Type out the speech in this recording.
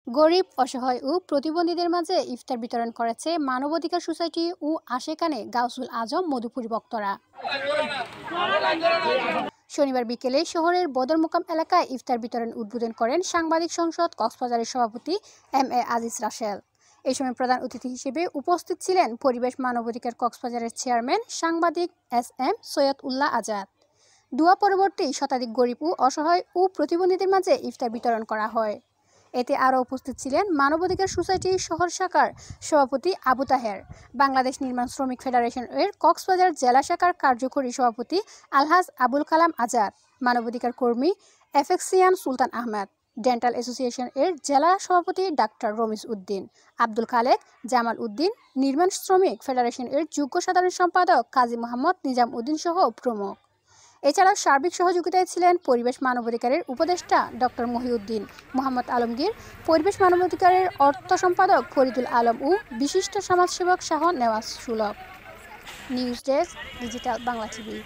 গরিব, অসহায় ও প্রতিবন্ধীদের মাঝে ইফতার বিতরণ করেছে মানবাধিকার সোসাইটি ও আশেকানে গাউসুল আজম মধুপুরী বক্তরা। শনিবার বিকেলে শহরের বদরমুকাম এলাকায় ইফতার বিতরণ উদ্বোধন করেন সাংবাদিক সংসদ কক্সবাজারের সভাপতি MA আজিজ রাসেল। এই সময় প্রধান অতিথি হিসেবে উপস্থিত ছিলেন পরিবেশ মানবাধিকার কক্সবাজারের চেয়ারম্যান সাংবাদিক SM সৈয়দ উল্লাহ আজাদ। দোয়া পরবর্তী শতাধিক গরিব ও অসহায় ও প্রতিবন্ধীদের মাঝে ইফতার বিতরণ করা হয়। এতে আরও উপস্থিত ছিলেন মানবাধিকার সোসাইটির শহর শাখার সভাপতি আবু তাহের, বাংলাদেশ নির্মাণ শ্রমিক ফেডারেশন এর কক্সবাজার জেলা শাখার কার্যকরী সভাপতি আলহাজ আবুল কালাম আজাদ, মানবাধিকার কর্মী এফেক্সিয়ান সুলতান আহমেদ, ডেন্টাল অ্যাসোসিয়েশন এর জেলা সভাপতি ডাক্তার রমিজ উদ্দিন, আব্দুল খালেক, জামাল উদ্দিন, নির্মাণ শ্রমিক ফেডারেশন এর যুগ্ম সাধারণ সম্পাদক কাজী মোহাম্মদ নিজাম উদ্দিন সহ প্রমুখ। এছাড়াও সার্বিক সহযোগিতায় ছিলেন পরিবেশ মানবাধিকারের উপদেষ্টা ডক্টর মহিউদ্দিন, মোহাম্মদ আলমগীর, পরিবেশ মানবাধিকারের অর্থ সম্পাদক ফরিদুল আলম ও বিশিষ্ট সমাজসেবক শাহ নেওয়াজ সুলভ। News desk, digital Bangla TV.